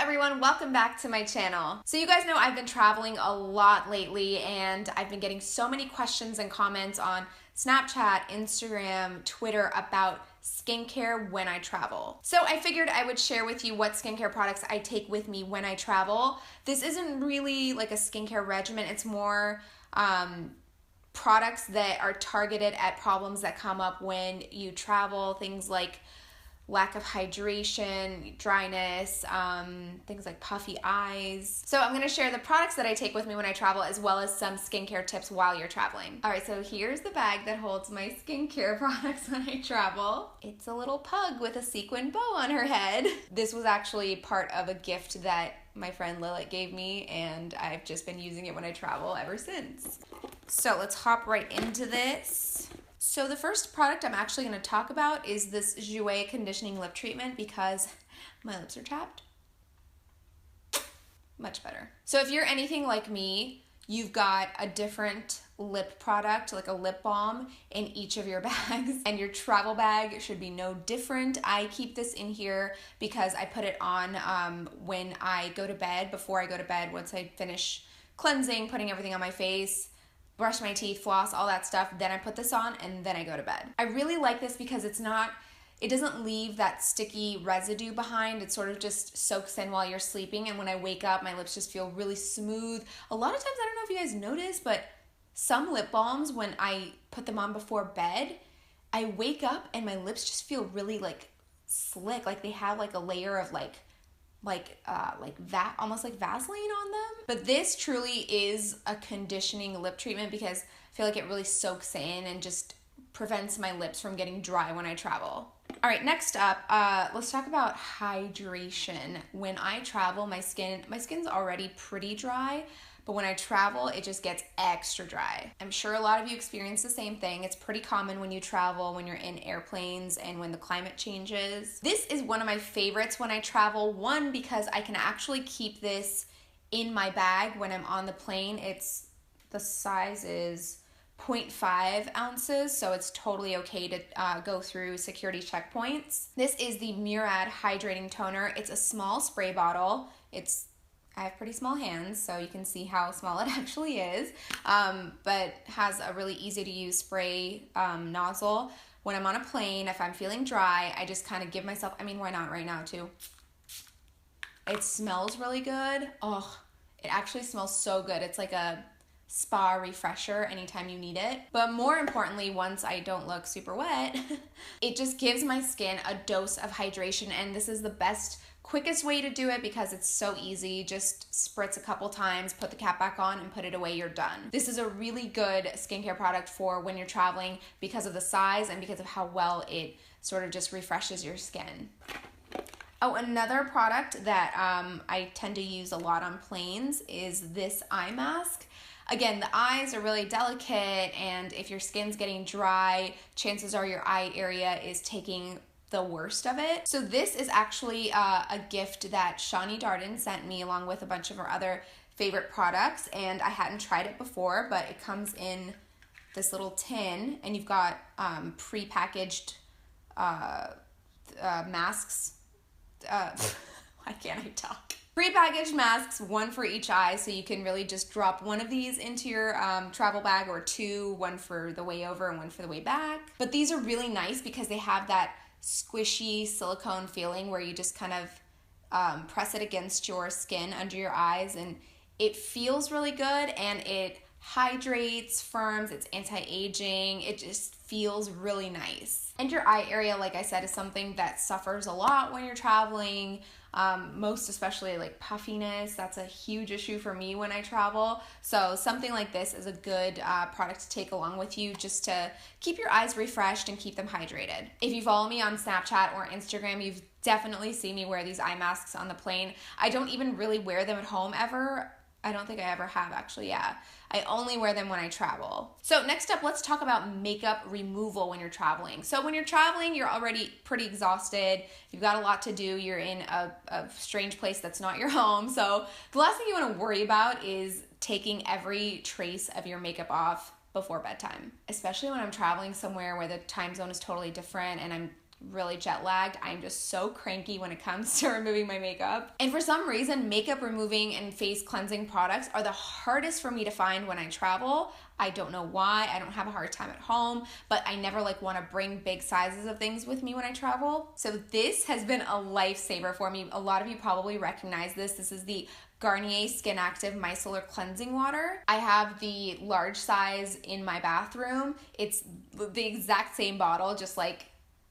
everyone, welcome back to my channel. So you guys know I've been traveling a lot lately and I've been getting so many questions and comments on Snapchat, Instagram, Twitter about skincare when I travel. So I figured I would share with you what skincare products I take with me when I travel. This isn't really like a skincare regimen, it's more products that are targeted at problems that come up when you travel, things like lack of hydration, dryness, things like puffy eyes. So I'm gonna share the products that I take with me when I travel as well as some skincare tips while you're traveling. All right, so here's the bag that holds my skincare products when I travel. It's a little pug with a sequin bow on her head. This was actually part of a gift that my friend Lilith gave me and I've just been using it when I travel ever since. So let's hop right into this. So the first product I'm actually going to talk about is this Jouer conditioning lip treatment because my lips are chapped. Much better. So if you're anything like me, you've got a different lip product, like a lip balm, in each of your bags, and your travel bag should be no different. I keep this in here because I put it on when I go to bed, before I go to bed, once I finish cleansing, putting everything on my face, brush my teeth, floss, all that stuff, then I put this on and then I go to bed. I really like this because it doesn't leave that sticky residue behind. It sort of just soaks in while you're sleeping, and when I wake up, my lips just feel really smooth. A lot of times, I don't know if you guys notice, but some lip balms, when I put them on before bed, I wake up and my lips just feel really like slick, like they have like a layer of almost like Vaseline on them. But this truly is a conditioning lip treatment because I feel like it really soaks in and just prevents my lips from getting dry when I travel. All right, next up, let's talk about hydration. When I travel, my skin's already pretty dry, but when I travel, it just gets extra dry. I'm sure a lot of you experience the same thing. It's pretty common when you travel, when you're in airplanes and when the climate changes. This is one of my favorites when I travel. One, because I can actually keep this in my bag when I'm on the plane. The size is 0.5 ounces, so it's totally okay to go through security checkpoints. This is the Murad Hydrating Toner. It's a small spray bottle. I have pretty small hands, so you can see how small it actually is, but has a really easy to use spray nozzle. When I'm on a plane, if I'm feeling dry, I just kind of give myself, why not right now too? It smells really good. Oh, it actually smells so good. It's like a spa refresher anytime you need it. But more importantly, once I don't look super wet, it just gives my skin a dose of hydration, and this is the quickest way to do it because it's so easy. Just spritz a couple times, put the cap back on, and put it away, you're done. This is a really good skincare product for when you're traveling because of the size and because of how well it sort of just refreshes your skin. Oh, another product that I tend to use a lot on planes is this eye mask. Again, the eyes are really delicate, and if your skin's getting dry, chances are your eye area is taking the worst of it. So this is actually a gift that Shani Darden sent me along with a bunch of her other favorite products, and I hadn't tried it before, but it comes in this little tin, and you've got pre-packaged masks. Why can't I talk? Pre-packaged masks, one for each eye, so you can really just drop one of these into your travel bag, or two, one for the way over and one for the way back. But these are really nice because they have that squishy silicone feeling where you just kind of press it against your skin under your eyes, and it feels really good, and it hydrates, firms, it's anti-aging, it just feels really nice. And your eye area, like I said, is something that suffers a lot when you're traveling, most especially like puffiness. That's a huge issue for me when I travel. So something like this is a good product to take along with you just to keep your eyes refreshed and keep them hydrated. If you follow me on Snapchat or Instagram, you've definitely seen me wear these eye masks on the plane. I don't even really wear them at home ever. I don't think I ever have actually, yeah. I only wear them when I travel. So next up, let's talk about makeup removal when you're traveling. So when you're traveling, you're already pretty exhausted. You've got a lot to do. You're in a strange place that's not your home. So the last thing you want to worry about is taking every trace of your makeup off before bedtime, especially when I'm traveling somewhere where the time zone is totally different and I'm really jet lagged. I'm just so cranky when it comes to removing my makeup. And for some reason, makeup removing and face cleansing products are the hardest for me to find when I travel. I don't know why. I don't have a hard time at home, but I never like want to bring big sizes of things with me when I travel. So this has been a lifesaver for me. A lot of you probably recognize this. This is the Garnier SkinActive Micellar Cleansing Water. I have the large size in my bathroom. It's the exact same bottle, just like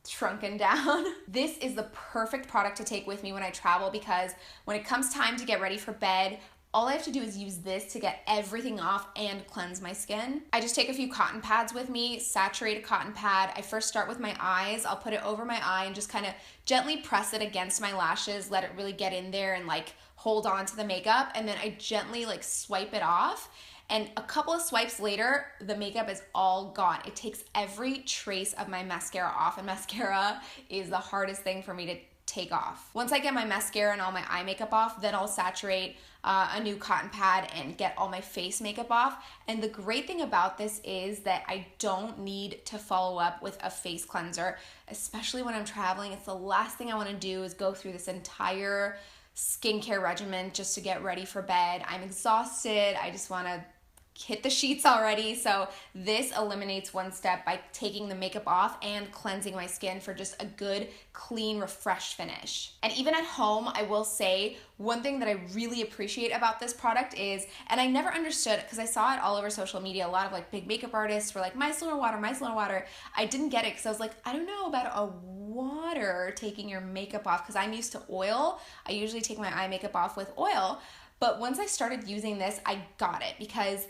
shrunken down. This is the perfect product to take with me when I travel because when it comes time to get ready for bed, all I have to do is use this to get everything off and cleanse my skin. I just take a few cotton pads with me, saturate a cotton pad. I first start with my eyes. I'll put it over my eye and just kind of gently press it against my lashes, let it really get in there and like hold on to the makeup. And then I gently like swipe it off. And a couple of swipes later, the makeup is all gone. It takes every trace of my mascara off, and mascara is the hardest thing for me to take off. Once I get my mascara and all my eye makeup off, then I'll saturate a new cotton pad and get all my face makeup off. And the great thing about this is that I don't need to follow up with a face cleanser, especially when I'm traveling. It's the last thing I want to do is go through this entire skincare regimen just to get ready for bed. I'm exhausted. I just want to hit the sheets already. So this eliminates one step by taking the makeup off and cleansing my skin for just a good, clean, refreshed finish. And even at home, I will say one thing that I really appreciate about this product is, and I never understood because I saw it all over social media, a lot of like big makeup artists were like, micellar water, micellar water. I didn't get it because I was like, I don't know about a water taking your makeup off because I'm used to oil. I usually take my eye makeup off with oil. But once I started using this, I got it because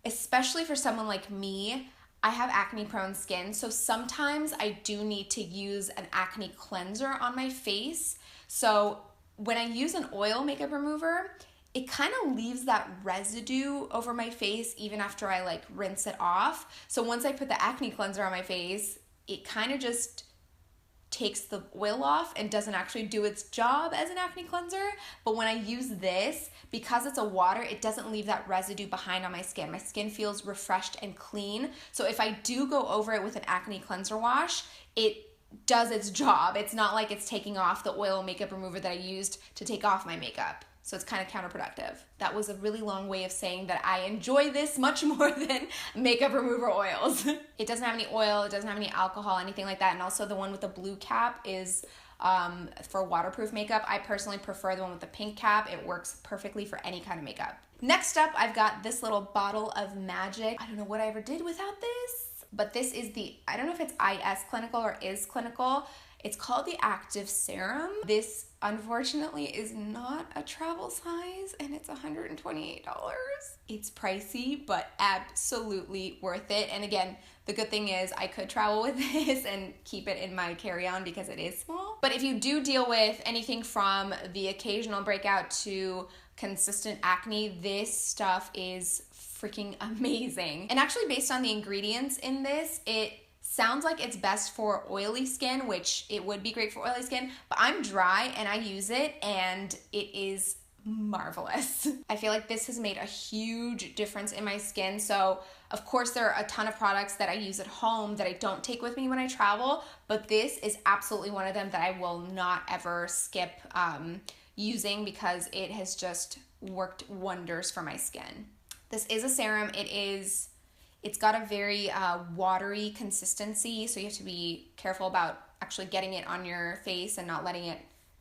especially for someone like me, I have acne prone skin. So sometimes I do need to use an acne cleanser on my face. So when I use an oil makeup remover, it kind of leaves that residue over my face even after I like rinse it off. So once I put the acne cleanser on my face, it kind of just takes the oil off and doesn't actually do its job as an acne cleanser. But when I use this, because it's a water, it doesn't leave that residue behind on my skin. My skin feels refreshed and clean. So if I do go over it with an acne cleanser wash, it does its job. It's not like it's taking off the oil makeup remover that I used to take off my makeup. So it's kind of counterproductive. That was a really long way of saying that I enjoy this much more than makeup remover oils. It doesn't have any oil, it doesn't have any alcohol, anything like that. And also the one with the blue cap is for waterproof makeup. I personally prefer the one with the pink cap. It works perfectly for any kind of makeup. Next up, I've got this little bottle of magic. I don't know what I ever did without this, but this is the, I don't know if it's IS Clinical or Is Clinical. It's called the Active Serum. This, unfortunately, is not a travel size, and it's $128. It's pricey, but absolutely worth it. And again, the good thing is I could travel with this and keep it in my carry-on because it is small. But if you do deal with anything from the occasional breakout to consistent acne, this stuff is freaking amazing. And actually, based on the ingredients in this, it sounds like it's best for oily skin, which it would be great for oily skin, but I'm dry and I use it and it is marvelous. I feel like this has made a huge difference in my skin. So of course there are a ton of products that I use at home that I don't take with me when I travel, but this is absolutely one of them that I will not ever skip using because it has just worked wonders for my skin. This is a serum. It's got a very watery consistency, so you have to be careful about actually getting it on your face and not letting it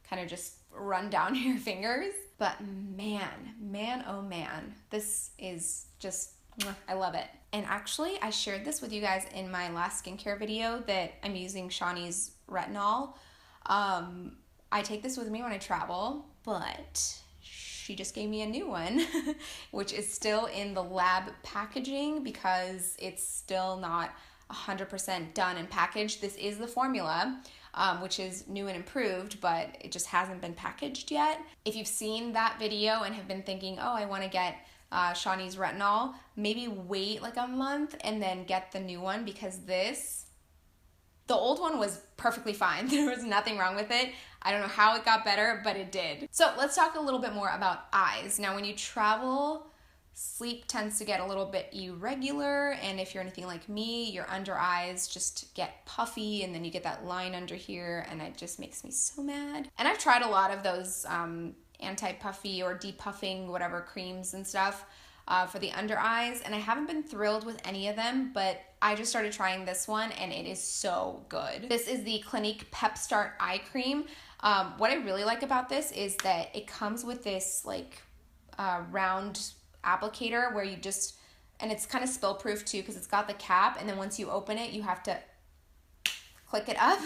kind of just run down your fingers. But man, oh man, this is just, I love it. And actually, I shared this with you guys in my last skincare video that I'm using Shaunie's Retinol. I take this with me when I travel, but she just gave me a new one, which is still in the lab packaging because it's still not 100% done and packaged. This is the formula, which is new and improved, but it just hasn't been packaged yet. If you've seen that video and have been thinking, oh, I want to get Shaunie's Retinol, maybe wait like a month and then get the new one because the old one was perfectly fine. There was nothing wrong with it. I don't know how it got better, but it did. So let's talk a little bit more about eyes. Now, when you travel, sleep tends to get a little bit irregular, and if you're anything like me, your under eyes just get puffy, and then you get that line under here, and it just makes me so mad. And I've tried a lot of those anti-puffy or depuffing whatever creams and stuff for the under eyes, and I haven't been thrilled with any of them, but I just started trying this one, and it is so good. This is the Clinique Pep Start Eye Cream. What I really like about this is that it comes with this like round applicator where you just, and it's kind of spill proof too because it's got the cap, and then once you open it you have to click it up.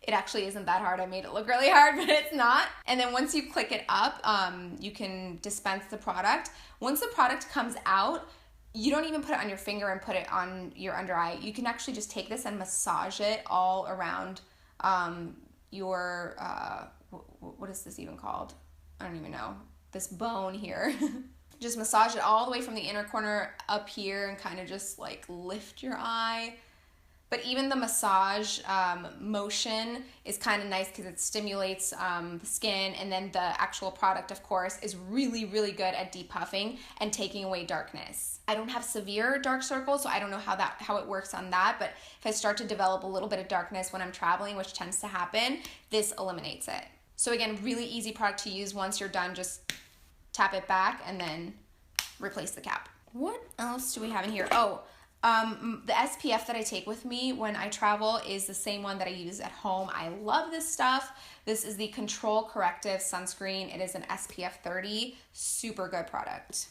It actually isn't that hard. I made it look really hard, but it's not. And then once you click it up, you can dispense the product. Once the product comes out, you don't even put it on your finger and put it on your under eye. You can actually just take this and massage it all around your what is this even called? I don't even know. This bone here. Just massage it all the way from the inner corner up here and kind of just like lift your eye. But even the massage motion is kind of nice because it stimulates the skin, and then the actual product, of course, is really, really good at depuffing and taking away darkness. I don't have severe dark circles, so I don't know how it works on that, but if I start to develop a little bit of darkness when I'm traveling, which tends to happen, this eliminates it. So again, really easy product to use. Once you're done, just tap it back and then replace the cap. What else do we have in here? Oh, the SPF that I take with me when I travel is the same one that I use at home. I love this stuff. This is the Control Corrective Sunscreen. It is an SPF 30, super good product.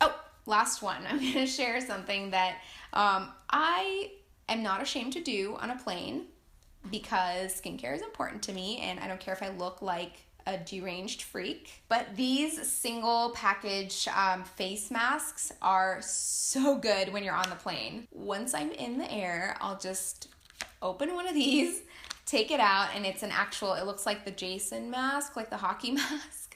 Oh, last one. I'm gonna share something that I am not ashamed to do on a plane because skincare is important to me, and I don't care if I look like a deranged freak. But these single package face masks are so good when you're on the plane. Once I'm in the air, I'll just open one of these, take it out, and it's an actual, it looks like the Jason mask, like the hockey mask.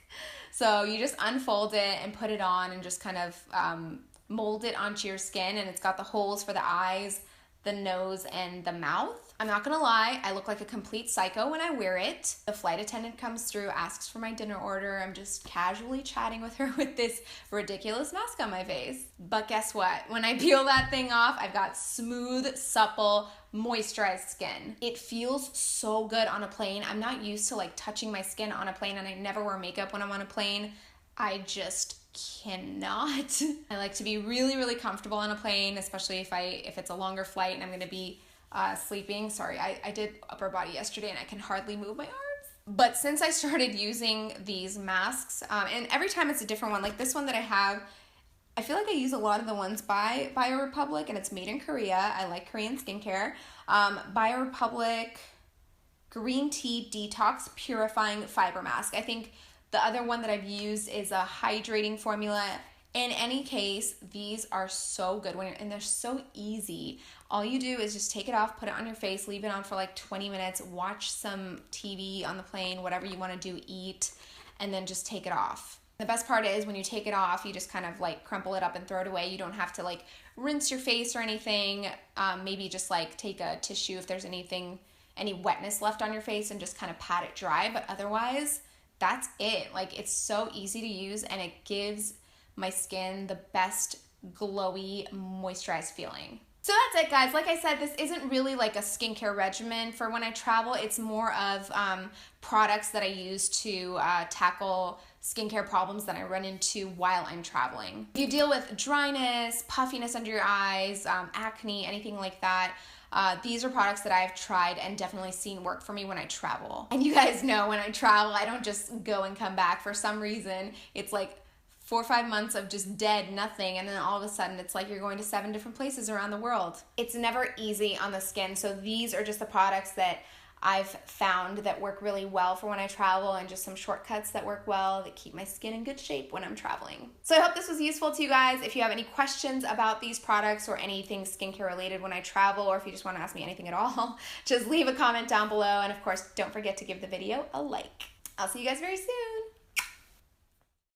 So you just unfold it and put it on and just kind of mold it onto your skin, and it's got the holes for the eyes, the nose, and the mouth. I'm not gonna lie, I look like a complete psycho when I wear it. The flight attendant comes through, asks for my dinner order. I'm just casually chatting with her with this ridiculous mask on my face. But guess what? When I peel that thing off, I've got smooth, supple, moisturized skin. It feels so good on a plane. I'm not used to like touching my skin on a plane, and I never wear makeup when I'm on a plane. I just cannot. I like to be really, really comfortable on a plane, especially if it's a longer flight and I'm gonna be sleeping. Sorry, I did upper body yesterday and I can hardly move my arms. But since I started using these masks, and every time it's a different one, like this one that I have, I feel like I use a lot of the ones by BioRepublic, and it's made in Korea. I like Korean skincare. BioRepublic Green Tea Detox Purifying Fiber Mask. I think the other one that I've used is a hydrating formula. In any case, these are so good and they're so easy. All you do is just take it off, put it on your face, leave it on for like 20 minutes, watch some TV on the plane, whatever you want to do, eat, and then just take it off. The best part is when you take it off, you just kind of like crumple it up and throw it away. You don't have to like rinse your face or anything. Maybe just like take a tissue if there's any wetness left on your face and just kind of pat it dry. But otherwise, that's it. Like, it's so easy to use, and it gives my skin the best glowy, moisturized feeling. So that's it, guys. Like I said, this isn't really like a skincare regimen for when I travel. It's more of products that I use to tackle skincare problems that I run into while I'm traveling. If you deal with dryness, puffiness under your eyes, acne, anything like that, these are products that I've tried and definitely seen work for me when I travel. And you guys know when I travel, I don't just go and come back. For some reason, it's like 4 or 5 months of just dead nothing, and then all of a sudden it's like you're going to 7 different places around the world. It's never easy on the skin, so these are just the products that I've found that work really well for when I travel, and just some shortcuts that work well that keep my skin in good shape when I'm traveling. So I hope this was useful to you guys. If you have any questions about these products or anything skincare related when I travel, or if you just want to ask me anything at all, just leave a comment down below, and of course, don't forget to give the video a like. I'll see you guys very soon.